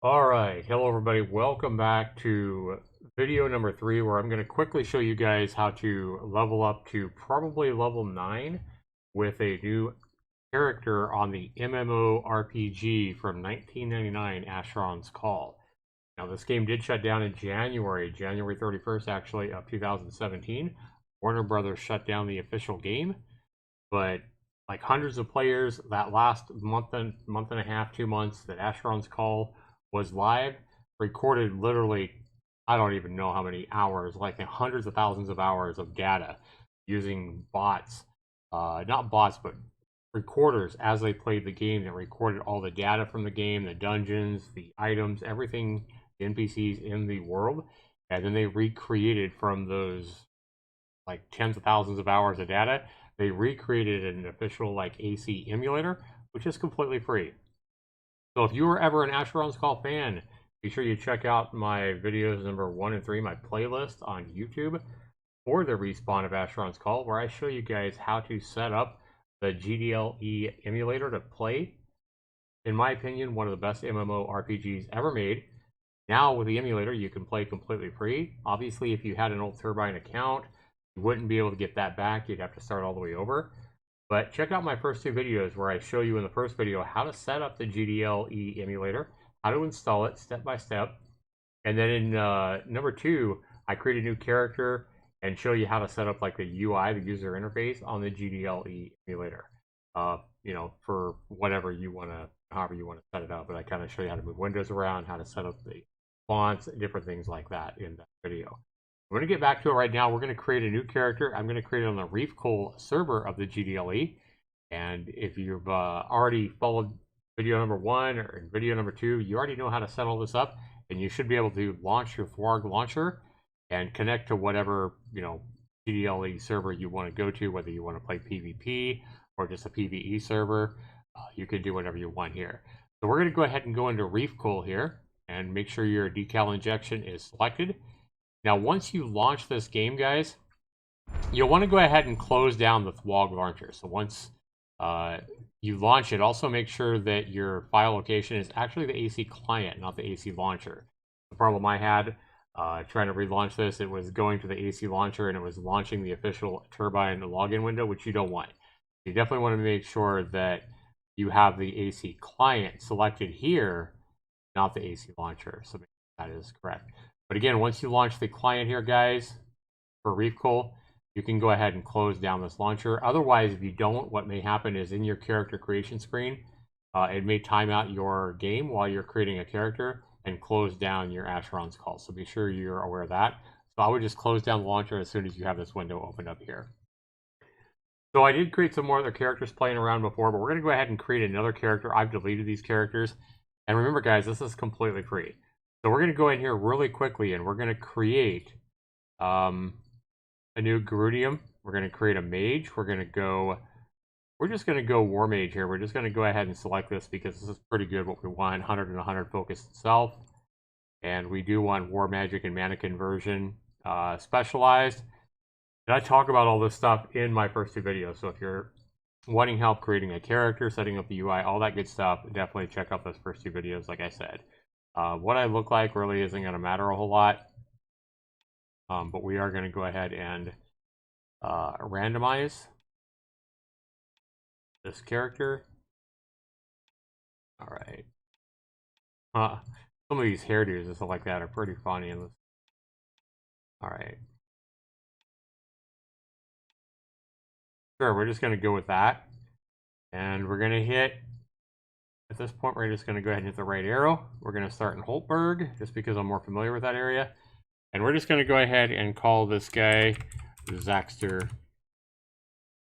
Alright, hello everybody, welcome back to video number 3 where I'm going to quickly show you guys how to level up to probably level 9 with a new character on the MMORPG from 1999, Asheron's Call. Now this game did shut down in January 31st actually of 2017. Warner Brothers shut down the official game, but like hundreds of players that last month and a half, 2 months that Asheron's Call was live, recorded literally, I don't even know how many hours, like hundreds of thousands of hours of data using bots, not bots, but recorders as they played the game that recorded all the data from the game, the dungeons, the items, everything, the NPCs in the world, and then they recreated from those like tens of thousands of hours of data, they recreated an official like AC emulator, which is completely free. So if you were ever an Asheron's Call fan, be sure you check out my videos number 1 and 3, my playlist on YouTube for the respawn of Asheron's Call, where I show you guys how to set up the GDLE emulator to play, in my opinion, one of the best MMORPGs ever made. Now with the emulator, you can play completely free. Obviously, if you had an old Turbine account, you wouldn't be able to get that back. You'd have to start all the way over. But check out my first 2 videos where I show you in the first video how to set up the GDLE emulator, how to install it step by step. And then in number 2, I create a new character and show you how to set up like the UI, the user interface on the GDLE emulator. You know, for whatever you want to, however you want to set it up. But I kind of show you how to move windows around, how to set up the fonts, different things like that in that video. We're going to get back to it right now. We're going to create a new character. I'm going to create it on the Reefcool server of the GDLE. And if you've already followed video number 1 or video number 2, you already know how to set all this up. And you should be able to launch your FWARG launcher and connect to whatever, you know, GDLE server you want to go to, whether you want to play PvP or just a PvE server. You can do whatever you want here. So we're going to go ahead and go into Reefcool here and make sure your decal injection is selected. Now, once you launch this game, guys, you'll want to go ahead and close down the FWARG launcher. So once you launch it, also make sure that your file location is actually the AC client, not the AC launcher. The problem I had trying to relaunch this, it was going to the AC launcher and it was launching the official Turbine login window, which you don't want. You definitely want to make sure that you have the AC client selected here, not the AC launcher. So that is correct. But again, once you launch the client here, guys, for Reefcool, you can go ahead and close down this launcher. Otherwise, if you don't, what may happen is in your character creation screen, it may time out your game while you're creating a character and close down your Asheron's Call. So be sure you're aware of that. So I would just close down the launcher as soon as you have this window opened up here. So I did create some more other characters playing around before, but we're going to go ahead and create another character. I've deleted these characters. And remember, guys, this is completely free. So we're going to go in here really quickly and we're going to create a new Gerudium. We're going to create a mage. We're just going to go War Mage here. We're just going to go ahead and select this because this is pretty good what we want. 100 and 100 focus itself. And we do want War Magic and Mana Conversion specialized. And I talk about all this stuff in my first 2 videos. So if you're wanting help creating a character, setting up the UI, all that good stuff, definitely check out those first 2 videos, like I said. What I look like really isn't going to matter a whole lot. But we are going to go ahead and randomize this character. All right. Some of these hairdos and stuff like that are pretty funny. All right. Sure, we're just going to go with that. And we're going to hit, at this point, we're just going to go ahead and hit the right arrow. We're going to start in Holtberg, just because I'm more familiar with that area. And we're just going to go ahead and call this guy Zaxtor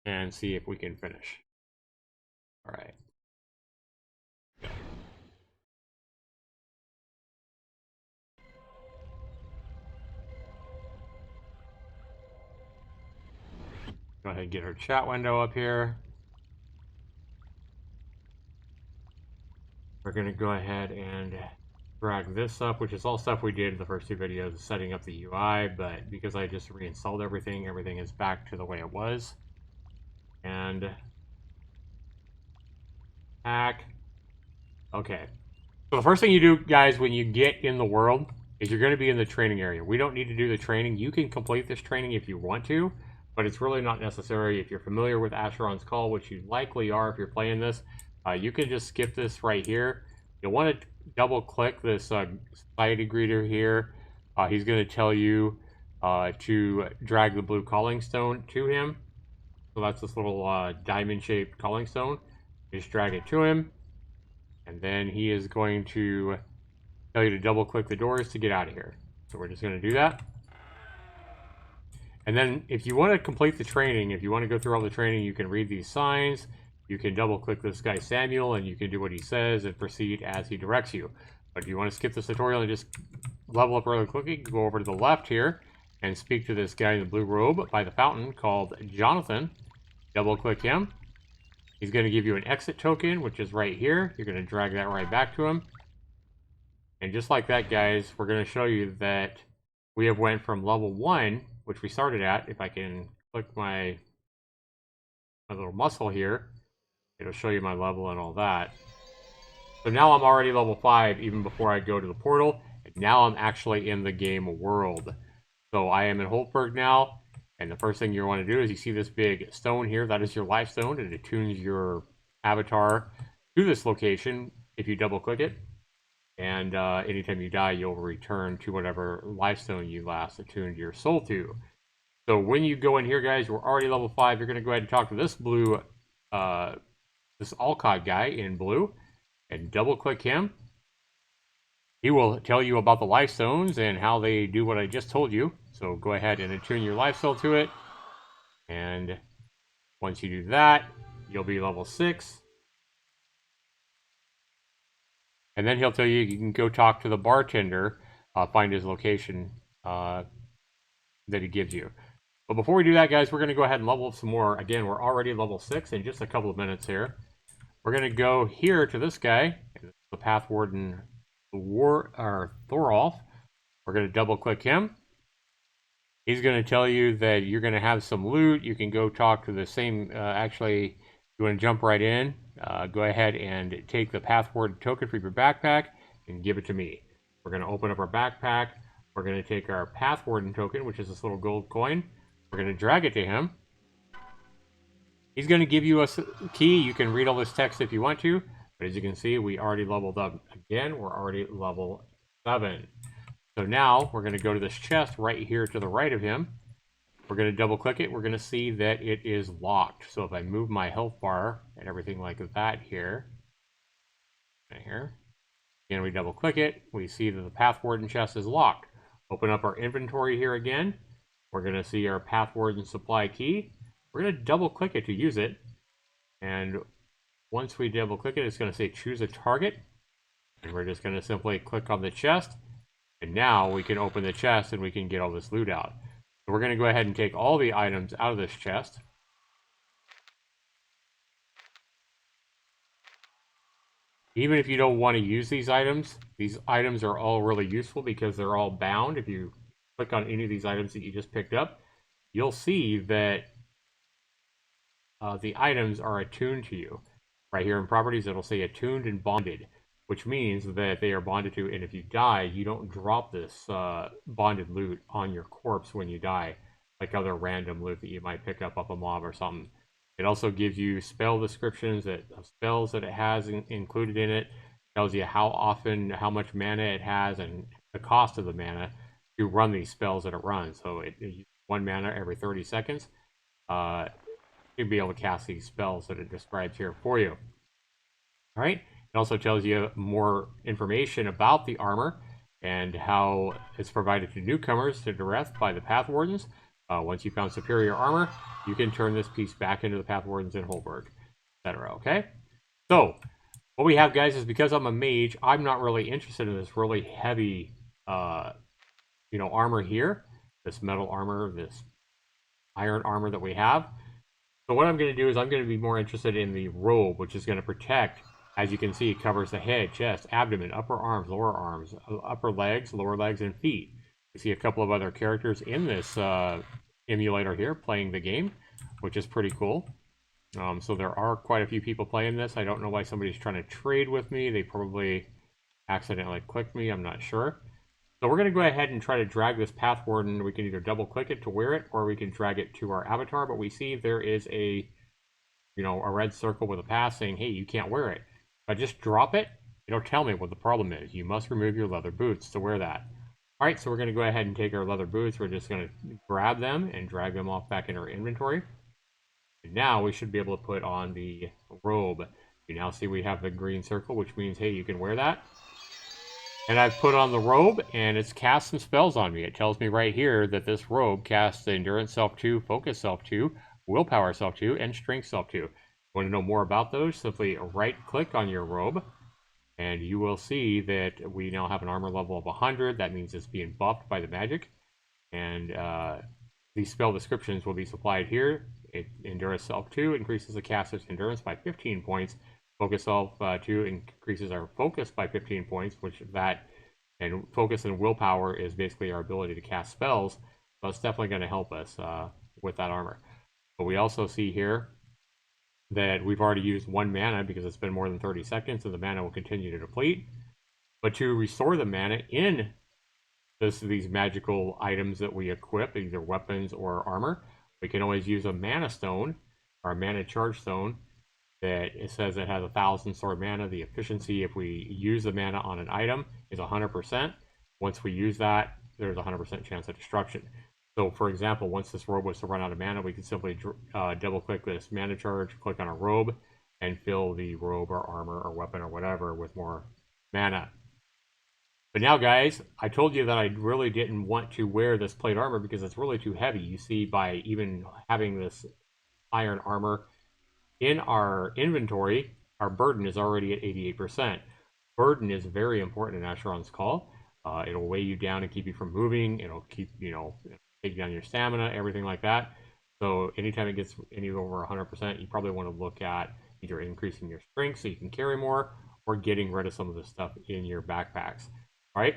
and see if we can finish. All right. Go ahead and get our chat window up here. We're going to go ahead and drag this up, which is all stuff we did in the first 2 videos, setting up the UI, but because I just reinstalled everything, everything is back to the way it was. And hack. Okay. So the first thing you do, guys, when you get in the world is you're going to be in the training area. We don't need to do the training. You can complete this training if you want to, but it's really not necessary. If you're familiar with Asheron's Call, which you likely are if you're playing this, you can just skip this right here. You'll want to double click this society greeter here. He's going to tell you to drag the blue calling stone to him. So that's this little diamond-shaped calling stone. Just drag it to him. And then he is going to tell you to double click the doors to get out of here. So we're just going to do that. And then if you want to complete the training, if you want to go through all the training, you can read these signs. You can double click this guy Samuel and you can do what he says and proceed as he directs you. But if you want to skip this tutorial and just level up really quickly, go over to the left here and speak to this guy in the blue robe by the fountain called Jonathan. Double click him. He's going to give you an exit token, which is right here. You're going to drag that right back to him. And just like that, guys, we're going to show you that we have went from level 1, which we started at. If I can click my little muscle here, it'll show you my level and all that. So now I'm already level 5 even before I go to the portal. And now I'm actually in the game world. So I am in Holtberg now. And the first thing you want to do is you see this big stone here. That is your life stone. And it attunes your avatar to this location if you double click it. And anytime you die, you'll return to whatever life stone you last attuned your soul to. So when you go in here, guys, we're already level 5. You're going to go ahead and talk to this blue, this Alcod guy in blue. And double click him. He will tell you about the life stones and how they do what I just told you. So go ahead and attune your life soul to it. And once you do that, you'll be level 6. And then he'll tell you you can go talk to the bartender, find his location that he gives you. But before we do that, guys, we're going to go ahead and level up some more. Again, we're already level 6 in just a couple of minutes here. We're going to go here to this guy, the Path Warden Thorolf. We're going to double click him. He's going to tell you that you're going to have some loot. You can go talk to the same, actually, you want to jump right in. Go ahead and take the Path Warden token from your backpack and give it to me. We're going to open up our backpack. We're going to take our Path Warden token, which is this little gold coin. We're going to drag it to him. He's going to give you a key. You can read all this text if you want to. But as you can see, we already leveled up. Again, we're already level 7. So now we're going to go to this chest right here to the right of him. We're going to double click it. We're going to see that it is locked. So if I move my health bar and everything like that here, right here, again, we double click it. We see that the Path Warden chest is locked. Open up our inventory here again. We're going to see our Path Warden supply key. We're going to double click it to use it. And once we double click it, it's going to say choose a target. And we're just going to simply click on the chest. And now we can open the chest and we can get all this loot out. So we're going to go ahead and take all the items out of this chest. Even if you don't want to use these items are all really useful because they're all bound. If you click on any of these items that you just picked up, you'll see that the items are attuned to you. Right here in properties, it'll say attuned and bonded, which means that they are bonded to, and if you die, you don't drop this bonded loot on your corpse when you die, like other random loot that you might pick up a mob or something. It also gives you spell descriptions of spells that it has included in it. Tells you how often, how much mana it has, and the cost of the mana to run these spells that it runs. So it uses 1 mana every 30 seconds. You'll be able to cast these spells that it describes here for you. All right. It also tells you more information about the armor and how it's provided to newcomers to Dareth by the Path Wardens. Once you found superior armor, you can turn this piece back into the Path Wardens in Holberg, etc. Okay? So, what we have, guys, is because I'm a mage, I'm not really interested in this really heavy, armor here. This metal armor, this iron armor that we have. So what I'm going to do is I'm going to be more interested in the robe, which is going to protect. As you can see, it covers the head, chest, abdomen, upper arms, upper legs, lower legs, and feet. You see a couple of other characters in this emulator here playing the game, which is pretty cool. So there are quite a few people playing this. I don't know why somebody's trying to trade with me. They probably accidentally clicked me, I'm not sure. So we're going to go ahead and try to drag this path warden. We can either double click it to wear it, or we can drag it to our avatar, but we see there is a, you know, a red circle with a path saying, hey, you can't wear it. If I just drop it, it'll tell me what the problem is. You must remove your leather boots to wear that. All right, so we're going to go ahead and take our leather boots. We're just going to grab them and drag them off back in our inventory. And now we should be able to put on the robe. You now see we have the green circle, which means, hey, you can wear that. And I've put on the robe, and it's cast some spells on me. It tells me right here that this robe casts the Endurance Self 2, Focus Self 2, Willpower Self 2, and Strength Self 2. Want to know more about those? Simply right-click on your robe, and you will see that we now have an armor level of 100. That means it's being buffed by the magic. And these spell descriptions will be supplied here. Endurance Self 2 increases the caster's endurance by 15 points. Focus Self 2 increases our focus by 15 points, and focus and willpower is basically our ability to cast spells. So it's definitely going to help us with that armor. But we also see here that we've already used 1 mana because it's been more than 30 seconds, and the mana will continue to deplete. But to restore the mana in these magical items that we equip, either weapons or armor, we can always use a mana stone or a mana charge stone that it says it has 1,000 sword mana. The efficiency, if we use the mana on an item, is 100%. Once we use that, there's a 100% chance of destruction. So, for example, once this robe was to run out of mana, we can simply double-click this mana charge, click on a robe, and fill the robe or armor or weapon or whatever with more mana. But now, guys, I told you that I really didn't want to wear this plate armor because it's really too heavy. You see, by even having this iron armor in our inventory, our burden is already at 88%. Burden is very important in Asheron's Call. It'll weigh you down and keep you from moving. It'll keep, take down your stamina, everything like that. So anytime it gets any over 100%, you probably want to look at either increasing your strength so you can carry more, or getting rid of some of the stuff in your backpacks. All right?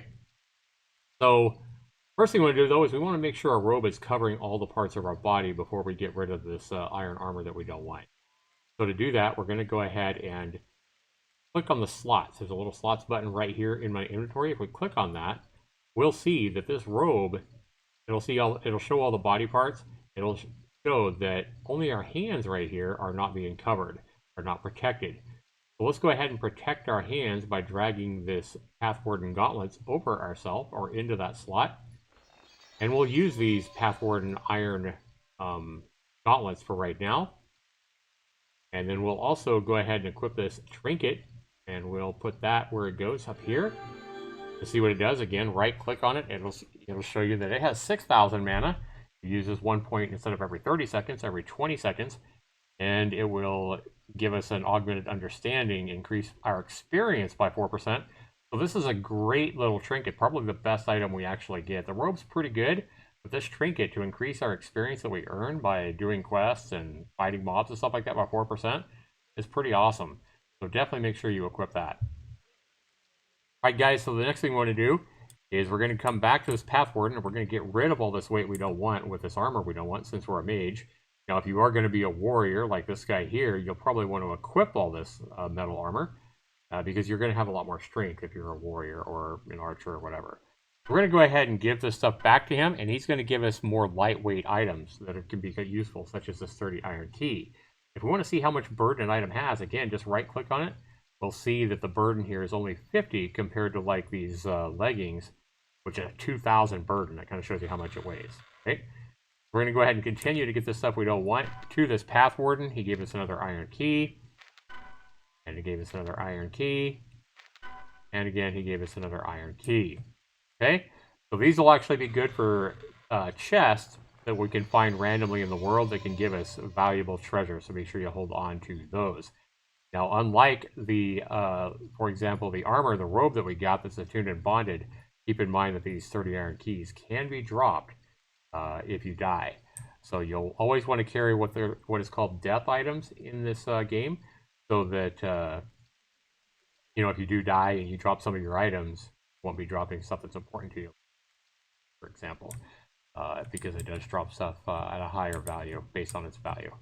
So first thing we want to do, though, is we want to make sure our robe is covering all the parts of our body before we get rid of this iron armor that we don't want. So to do that, we're going to go ahead and click on the slots. There's a little slots button right here in my inventory. If we click on that, we'll see that this robe, it'll show all the body parts. It'll show that only our hands right here are not being covered, are not protected. So let's go ahead and protect our hands by dragging this Path Warden gauntlets over ourselves or into that slot. And we'll use these Path Warden iron gauntlets for right now. And then we'll also go ahead and equip this trinket, and we'll put that where it goes up here. To see what it does, again, right-click on it, and it'll show you that it has 6,000 mana. It uses 1 point instead of every 30 seconds, every 20 seconds. And it will give us an augmented understanding, increase our experience by 4%. So this is a great little trinket, probably the best item we actually get. The robe's pretty good. But this trinket, to increase our experience that we earn by doing quests and fighting mobs and stuff like that by 4%, is pretty awesome. So definitely make sure you equip that. Alright guys, so the next thing we want to do is we're going to come back to this Path Warden, and we're going to get rid of all this weight we don't want with this armor we don't want, since we're a mage. Now if you are going to be a warrior like this guy here, you'll probably want to equip all this metal armor, because you're going to have a lot more strength if you're a warrior or an archer or whatever. We're going to go ahead and give this stuff back to him, and he's going to give us more lightweight items that can be useful, such as this sturdy iron key. If we want to see how much burden an item has, again, just right-click on it. We'll see that the burden here is only 50 compared to like these leggings, which are 2,000 burden. That kind of shows you how much it weighs. Okay? We're going to go ahead and continue to get this stuff we don't want to this Path Warden. He gave us another iron key, and he gave us another iron key, and again, he gave us another iron key. Okay, so these will actually be good for chests that we can find randomly in the world that can give us valuable treasure. So make sure you hold on to those. Now, unlike the, for example, the armor, the robe that we got that's attuned and bonded, keep in mind that these 30 iron keys can be dropped if you die. So you'll always want to carry what is called death items in this game, so that if you do die and you drop some of your items, won't be dropping stuff that's important to you, for example, because it does drop stuff at a higher value based on its value.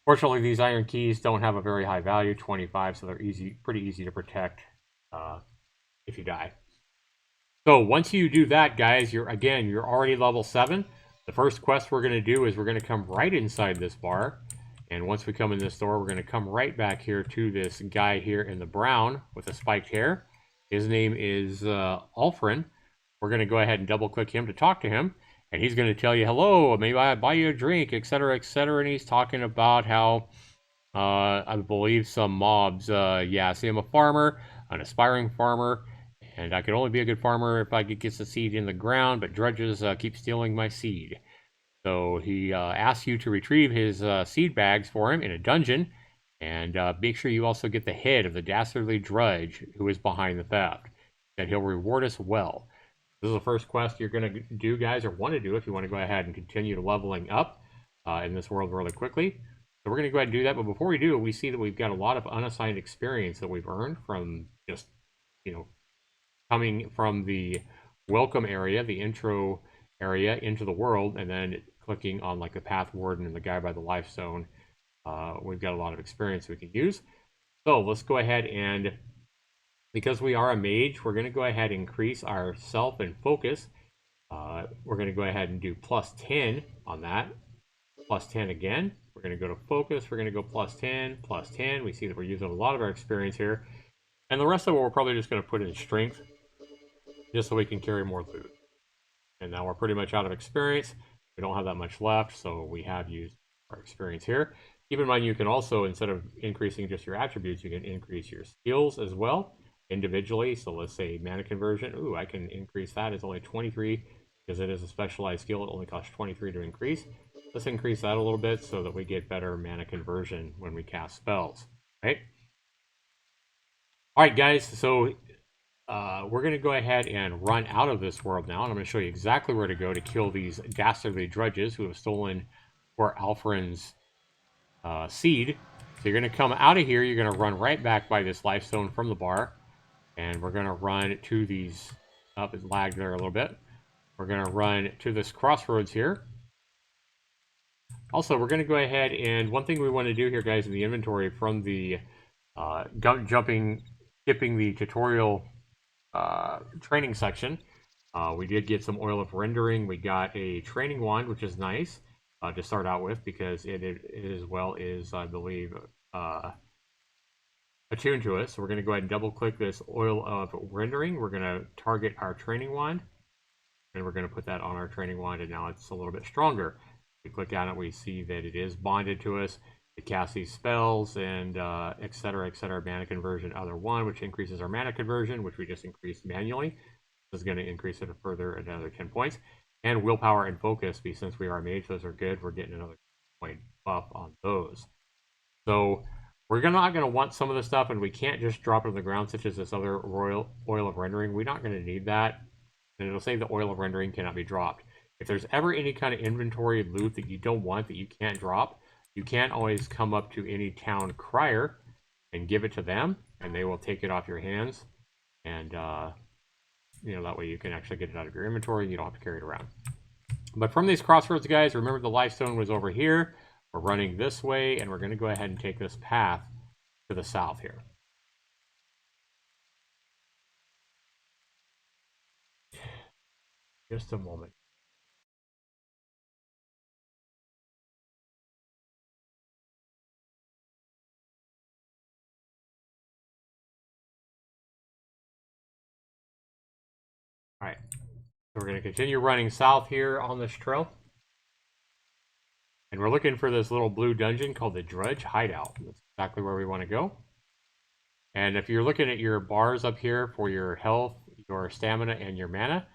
Fortunately, these iron keys don't have a very high value, 25, so they're pretty easy to protect if you die. So once you do that, guys, you're already level 7. The first quest we're going to do is we're going to come right inside this bar. And once we come in this door, we're going to come right back here to this guy here in the brown with the spiked hair. His name is Alfred. We're going to go ahead and double click him to talk to him. And he's going to tell you, hello, maybe I buy you a drink, etc., etc. And he's talking about how, I believe some mobs, yeah, see, I'm a farmer, an aspiring farmer. And I can only be a good farmer if I could get the seed in the ground, but dredges keep stealing my seed. So he asks you to retrieve his seed bags for him in a dungeon, and make sure you also get the head of the dastardly dredge who is behind the theft. And he'll reward us well. This is the first quest you're going to do, guys, or want to do if you want to go ahead and continue to leveling up in this world really quickly. So we're going to go ahead and do that, but before we do, we see that we've got a lot of unassigned experience that we've earned from just, coming from the welcome area, the intro area, into the world, and then clicking on like the path warden and the guy by the life stone. We've got a lot of experience we can use. So let's go ahead and, because we are a mage, we're going to go ahead and increase our self and focus. We're going to go ahead and do plus 10 on that. Plus 10 again. We're going to go to focus. We're going to go plus 10, plus 10. We see that we're using a lot of our experience here. And the rest of it, we're probably just going to put in strength, just so we can carry more loot. And now we're pretty much out of experience. We don't have that much left, so we have used our experience here. Keep in mind, you can also, instead of increasing just your attributes, you can increase your skills as well, individually. So let's say mana conversion. Ooh, I can increase that. It's only 23, because it is a specialized skill. It only costs 23 to increase. Let's increase that a little bit so that we get better mana conversion when we cast spells, right? All right, guys, so we're going to go ahead and run out of this world now, and I'm going to show you exactly where to go to kill these dastardly dredges who have stolen poor Alfred's seed. So you're going to come out of here, you're going to run right back by this life stone from the bar, and we're going to run to these, up it lagged there a little bit. We're going to run to this crossroads here. Also, we're going to go ahead, and one thing we want to do here, guys, in the inventory from the skipping the tutorial training section, we did get some oil of rendering. We got a training wand, which is nice to start out with, because it as well is, I believe, attuned to us. So we're going to go ahead and double click this oil of rendering. We're going to target our training wand, and we're going to put that on our training wand, and now it's a little bit stronger. We click on it, we see that it is bonded to us. It casts these spells and etc., etc. Mana conversion, other one, which increases our mana conversion, which we just increased manually. This is going to increase it further another 10 points. And willpower and focus, since we are a mage, those are good. We're getting another point buff on those. So we're not going to want some of the stuff, and we can't just drop it on the ground, such as this other oil of rendering. We're not going to need that. And it'll say the oil of rendering cannot be dropped. If there's ever any kind of inventory loot that you don't want, that you can't drop, you can always come up to any town crier and give it to them, and they will take it off your hands. And, that way you can actually get it out of your inventory, and you don't have to carry it around. But from these crossroads, guys, remember the life stone was over here. We're running this way, and we're going to go ahead and take this path to the south here. Just a moment. All right, so we're going to continue running south here on this trail. And we're looking for this little blue dungeon called the Dredge Hideout. That's exactly where we want to go. And if you're looking at your bars up here for your health, your stamina, and your mana,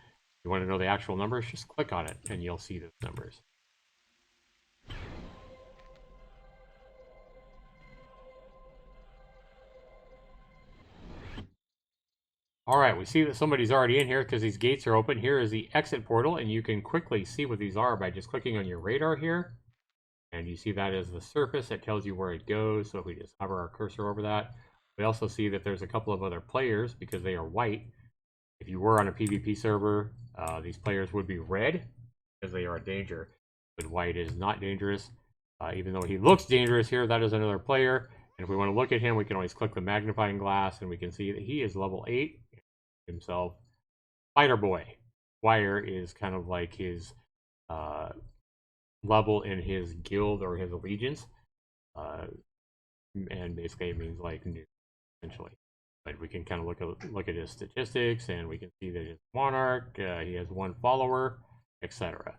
you want to know the actual numbers, just click on it and you'll see those numbers. All right, we see that somebody's already in here because these gates are open. Here is the exit portal, and you can quickly see what these are by just clicking on your radar here. And you see that as the surface. It tells you where it goes. So if we just hover our cursor over that, we also see that there's a couple of other players because they are white. If you were on a PvP server, these players would be red because they are a danger. But white is not dangerous. Even though he looks dangerous here, that is another player. And if we want to look at him, we can always click the magnifying glass, and we can see that he is level 8. himself Fighter Boy. Squire is kind of like his level in his guild or his allegiance, and basically it means like new, essentially. But we can kind of look at his statistics, and we can see that his monarch, he has 1 follower, etc.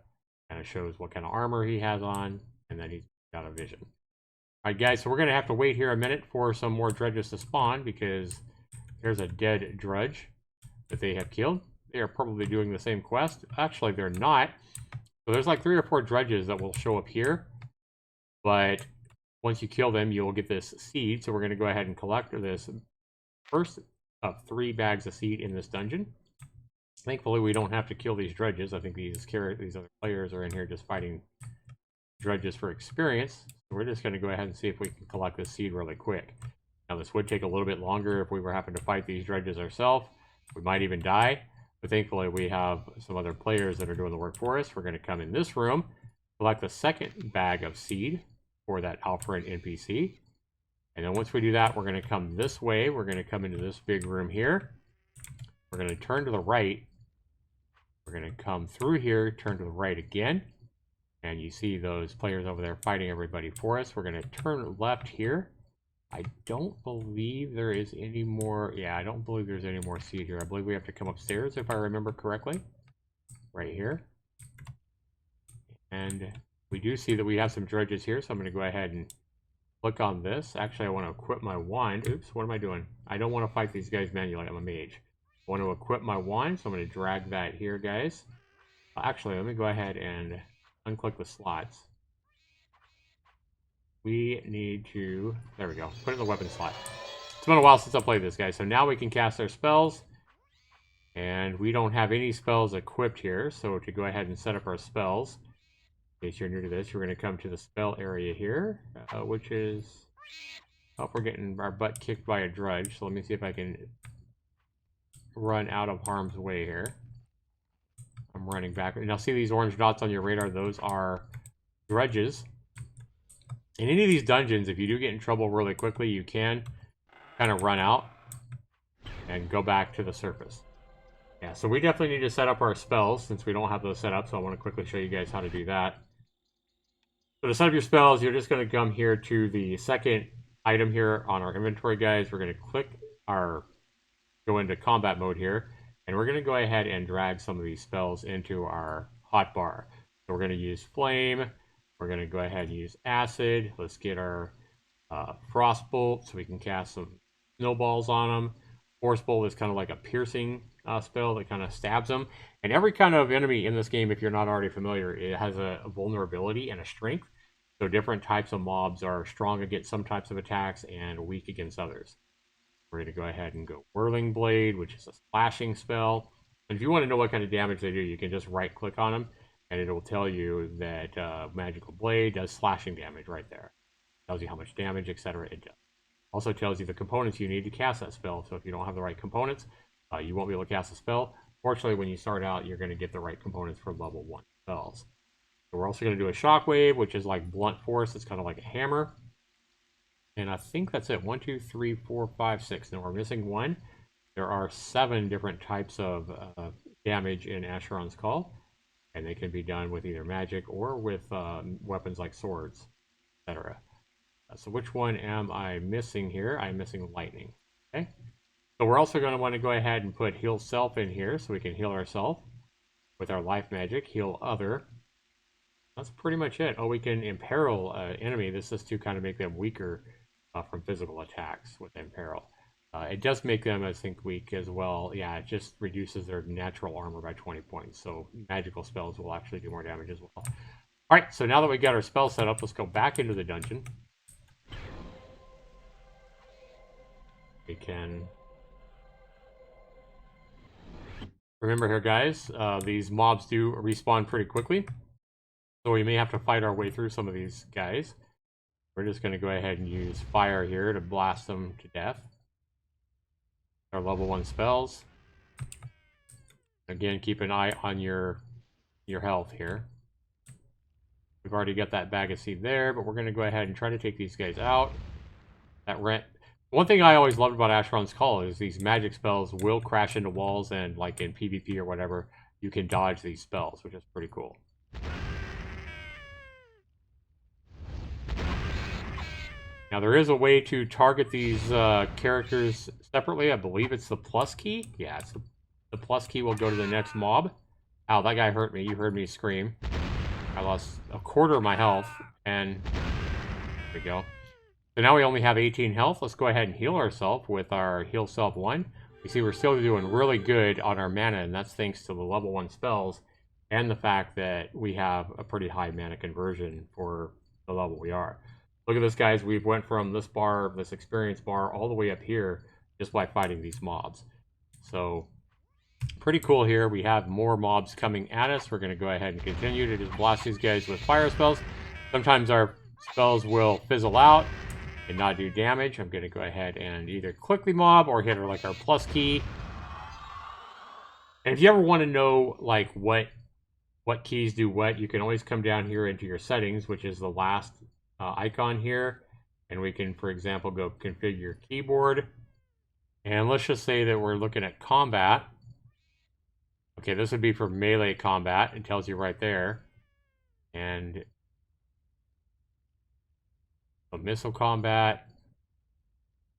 Kind of shows what kind of armor he has on, and then he's got a vision. All right, guys, so we're going to have to wait here a minute for some more dredges to spawn, because there's a dead dredge that they have killed. They are probably doing the same quest. Actually, they're not. So there's like 3 or 4 dredges that will show up here, but once you kill them, you'll get this seed. So we're going to go ahead and collect this first of 3 bags of seed in this dungeon. Thankfully, we don't have to kill these dredges. I think these other players are in here just fighting dredges for experience. So we're just going to go ahead and see if we can collect this seed really quick. Now, this would take a little bit longer if we were having to fight these dredges ourselves. We might even die. But thankfully, we have some other players that are doing the work for us. We're going to come in this room, collect the second bag of seed for that Alfred NPC. And then once we do that, we're going to come this way. We're going to come into this big room here. We're going to turn to the right. We're going to come through here, turn to the right again. And you see those players over there fighting everybody for us. We're going to turn left here. I don't believe there is any more. Yeah, I don't believe there's any more seed here. I believe we have to come upstairs, if I remember correctly. Right here. And we do see that we have some dredges here, so I'm going to go ahead and click on this. Actually, I want to equip my wand. Oops, what am I doing? I don't want to fight these guys manually. I'm a mage. I want to equip my wand, so I'm going to drag that here, guys. Actually, let me go ahead and unclick the slots. We need to, there we go, put it in the weapon slot. It's been a while since I played this, guys, so now we can cast our spells. And we don't have any spells equipped here, so to go ahead and set up our spells, in case you're new to this, you're going to come to the spell area here, which is, oh, we're getting our butt kicked by a dredge, so let me see if I can run out of harm's way here. I'm running back. Now see these orange dots on your radar, those are dredges. In any of these dungeons, if you do get in trouble really quickly, you can kind of run out and go back to the surface. Yeah, so we definitely need to set up our spells since we don't have those set up, so I want to quickly show you guys how to do that. So to set up your spells, you're just going to come here to the second item here on our inventory, guys. We're going to go into combat mode here, and we're going to go ahead and drag some of these spells into our hotbar. So we're going to use Flame. We're going to go ahead and use Acid. Let's get our Frost Bolt so we can cast some snowballs on them. Force Bolt is kind of like a piercing spell that kind of stabs them. And every kind of enemy in this game, if you're not already familiar, it has a vulnerability and a strength. So different types of mobs are strong against some types of attacks and weak against others. We're going to go ahead and go Whirling Blade, which is a slashing spell. And if you want to know what kind of damage they do, you can just right-click on them, and it will tell you that Magical Blade does slashing damage right there. It tells you how much damage, etc. it does. Also tells you the components you need to cast that spell. So if you don't have the right components, you won't be able to cast the spell. Fortunately, when you start out, you're going to get the right components for level 1 spells. So we're also going to do a Shockwave, which is like Blunt Force. It's kind of like a hammer. And I think that's it. 1, 2, 3, 4, 5, 6. Now we're missing 1. There are 7 different types of damage in Asheron's Call. And they can be done with either magic or with weapons like swords, etc. So which one am I missing here? I'm missing lightning. Okay. So we're also going to want to go ahead and put heal self in here so we can heal ourselves with our life magic, heal other. That's pretty much it. Oh, we can imperil enemy. This is to kind of make them weaker from physical attacks with imperil. It does make them, I think, weak as well. Yeah, it just reduces their natural armor by 20 points. So magical spells will actually do more damage as well. All right, so now that we got our spell set up, let's go back into the dungeon. We can... Remember here, guys, these mobs do respawn pretty quickly. So we may have to fight our way through some of these guys. We're just going to go ahead and use fire here to blast them to death. Our level 1 spells. Again, keep an eye on your health here. We've already got that bag of seed there, but we're going to go ahead and try to take these guys out. One thing I always loved about Asheron's Call is these magic spells will crash into walls, and like in PvP or whatever, you can dodge these spells, which is pretty cool. Now there is a way to target these characters separately. I believe it's the plus key. Yeah, it's the plus key will go to the next mob. Ow, that guy hurt me. You heard me scream. I lost a quarter of my health, and there we go. So now we only have 18 health. Let's go ahead and heal ourselves with our Heal Self 1. You see we're still doing really good on our mana, and that's thanks to the level 1 spells and the fact that we have a pretty high mana conversion for the level we are. Look at this, guys. We've went from this bar, this experience bar, all the way up here just by fighting these mobs. So pretty cool here. We have more mobs coming at us. We're going to go ahead and continue to just blast these guys with fire spells. Sometimes our spells will fizzle out and not do damage. I'm going to go ahead and either click the mob or hit her like our plus key. And if you ever want to know like what keys do what, you can always come down here into your settings, which is the last icon here, and we can, for example, go configure keyboard. And let's just say that we're looking at combat. Okay, this would be for melee combat. It tells you right there. And missile combat.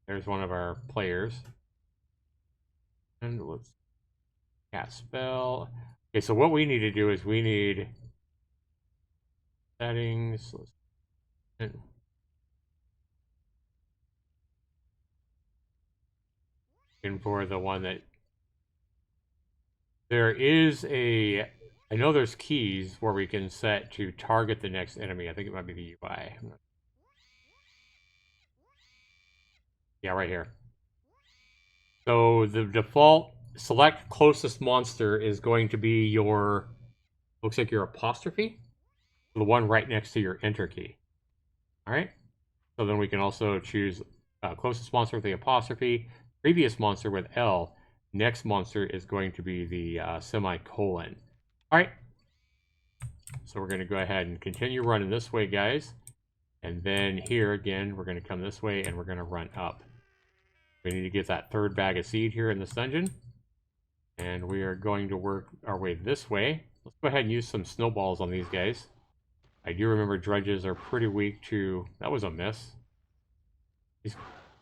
There's one of our players. And let's cast spell. Okay, so what we need to do is we need settings. And for the one that there is a, I know there's keys where we can set to target the next enemy. I think it might be the UI. Yeah, right here. So the default select closest monster is going to be your, looks like your apostrophe, the one right next to your enter key. All right. So then we can also choose closest monster with the apostrophe, previous monster with L, next monster is going to be the semicolon. All right. So we're going to go ahead and continue running this way, guys. And then here again, we're going to come this way and we're going to run up. We need to get that third bag of seed here in this dungeon. And we are going to work our way this way. Let's go ahead and use some snowballs on these guys. I do remember dredges are pretty weak to... That was a miss.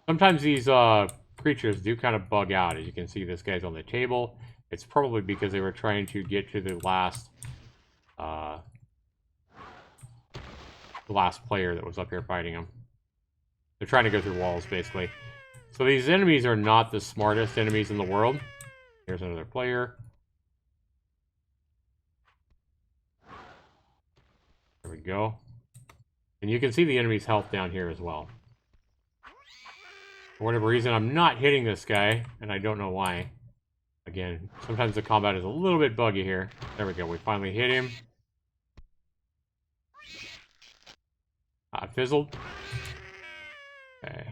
Sometimes these creatures do kind of bug out. As you can see, this guy's on the table. It's probably because they were trying to get to the last player that was up here fighting him. They're trying to go through walls, basically. So these enemies are not the smartest enemies in the world. Here's another player. There we go. And you can see the enemy's health down here as well. For whatever reason, I'm not hitting this guy, and I don't know why. Again, sometimes the combat is a little bit buggy here. There we go. We finally hit him. Fizzled. Okay.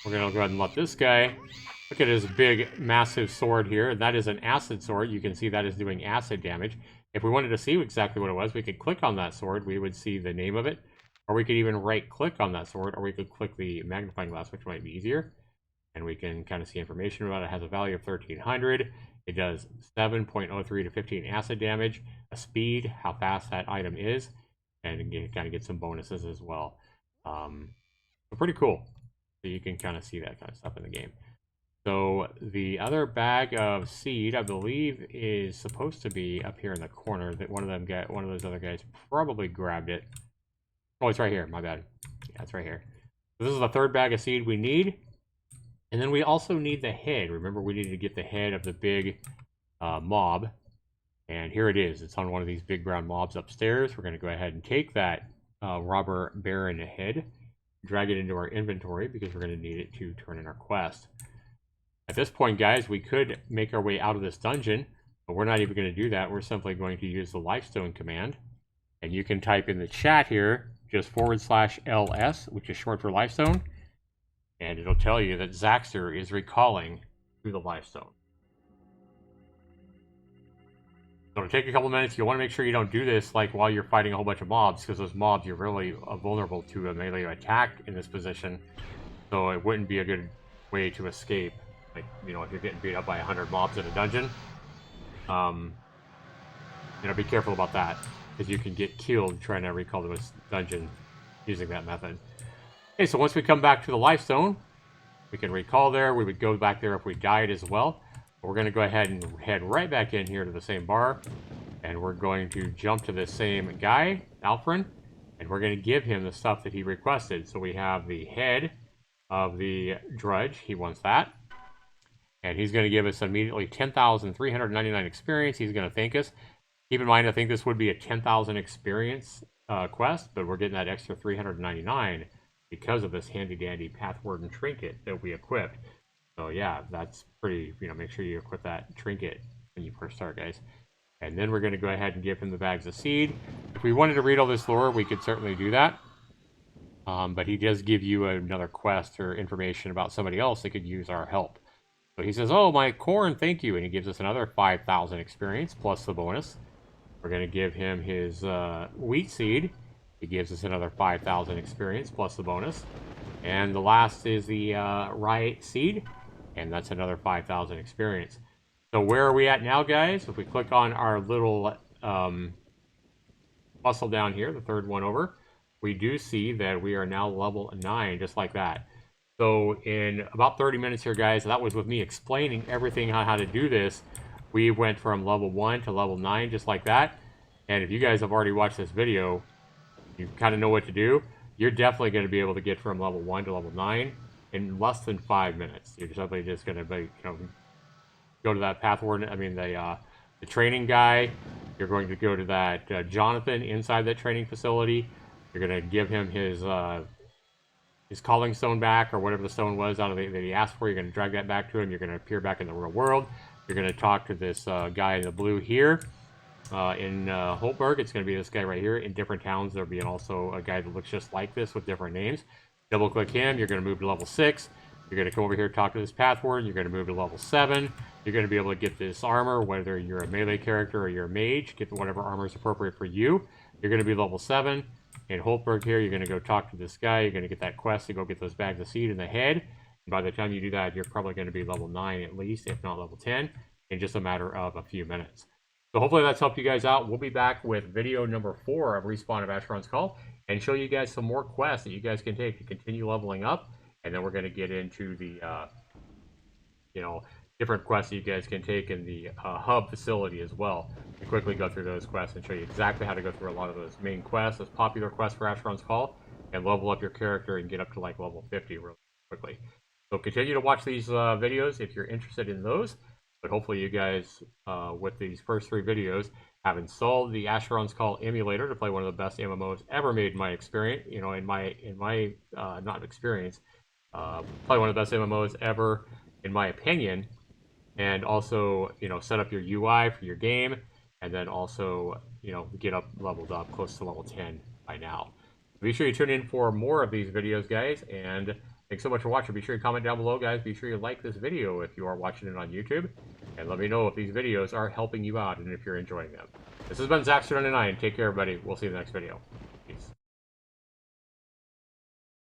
We're going to go ahead and let this guy... Look at his big, massive sword here. That is an acid sword. You can see that is doing acid damage. If we wanted to see exactly what it was, we could click on that sword. We would see the name of it. Or we could even right-click on that sword. Or we could click the magnifying glass, which might be easier. And we can kind of see information about it. It has a value of 1300. It does 7.03 to 15 acid damage. A speed, how fast that item is. And you kind of get some bonuses as well. So pretty cool. So you can kind of see that kind of stuff in the game. So the other bag of seed, I believe, is supposed to be up here in the corner. That one of those other guys probably grabbed it. Oh, it's right here. My bad. Yeah, it's right here. So this is the third bag of seed we need. And then we also need the head. Remember, we needed to get the head of the big mob. And here it is. It's on one of these big brown mobs upstairs. We're going to go ahead and take that robber baron head, drag it into our inventory because we're going to need it to turn in our quest. At this point, guys, we could make our way out of this dungeon, but we're not even going to do that. We're simply going to use the lifestone command. And you can type in the chat here, just /LS, which is short for lifestone. And it'll tell you that Zaxter is recalling through the lifestone. So it'll take a couple minutes. You want to make sure you don't do this like while you're fighting a whole bunch of mobs, because those mobs, you're really vulnerable to a melee attack in this position. So it wouldn't be a good way to escape. Like, you know, if you're getting beat up by 100 mobs in a dungeon, you know, be careful about that, because you can get killed trying to recall to a dungeon using that method. Okay, so once we come back to the life zone, we can recall there. We would go back there if we died as well. But we're going to go ahead and head right back in here to the same bar, and we're going to jump to the same guy, Alfred, and we're going to give him the stuff that he requested. So we have the head of the Dredge. He wants that. And he's going to give us immediately 10,399 experience. He's going to thank us. Keep in mind, I think this would be a 10,000 experience quest, but we're getting that extra 399 because of this handy-dandy Pathward and Trinket that we equipped. So yeah, that's pretty, you know, make sure you equip that Trinket when you first start, guys. And then we're going to go ahead and give him the bags of seed. If we wanted to read all this lore, we could certainly do that. But he does give you another quest or information about somebody else that could use our help. So he says, oh, my corn, thank you. And he gives us another 5,000 experience plus the bonus. We're going to give him his wheat seed. He gives us another 5,000 experience plus the bonus. And the last is the rye seed. And that's another 5,000 experience. So where are we at now, guys? If we click on our little puzzle down here, the third one over, we do see that we are now level 9, just like that. So in about 30 minutes here, guys, that was with me explaining everything on how to do this. We went from level 1 to level 9, just like that. And if you guys have already watched this video, you kind of know what to do. You're definitely going to be able to get from level 1 to level 9 in less than 5 minutes. You're definitely just going to be, you know, go to that Pathward, I mean the training guy. You're going to go to that Jonathan inside that training facility. You're going to give him his calling stone back, or whatever the stone was out of that he asked for. You're going to drag that back to him. You're going to appear back in the real world. You're going to talk to this guy in the blue here in Holtberg. It's going to be this guy right here. In different towns, there'll be also a guy that looks just like this with different names. Double click him. You're going to move to level 6. You're going to come over here, talk to this Pathward. You're going to move to level 7. You're going to be able to get this armor, whether you're a melee character or you're a mage. Get whatever armor is appropriate for you. You're going to be level 7. In Holtberg here, you're going to go talk to this guy. You're going to get that quest to go get those bags of seed in the head. And by the time you do that, you're probably going to be level 9 at least, if not level 10, in just a matter of a few minutes. So hopefully that's helped you guys out. We'll be back with video number 4 of Respawn of Asheron's Call and show you guys some more quests that you guys can take to continue leveling up. And then we're going to get into the, you know, different quests that you guys can take in the hub facility as well. We quickly go through those quests and show you exactly how to go through a lot of those main quests, those popular quests for Asheron's Call, and level up your character and get up to like level 50 really quickly. So continue to watch these videos if you're interested in those. But hopefully you guys, with these first 3 videos, have installed the Asheron's Call emulator to play one of the best MMOs ever made in my experience. You know, in my not experience, play one of the best MMOs ever, in my opinion. And also, you know, set up your UI for your game, and then also, you know, get up leveled up close to level 10 by now. Be sure you tune in for more of these videos, guys, and thanks so much for watching. Be sure you comment down below, guys. Be sure you like this video if you are watching it on YouTube, and let me know if these videos are helping you out and if you're enjoying them. This has been Zaxtorian, and take care, everybody. We'll see you in the next video.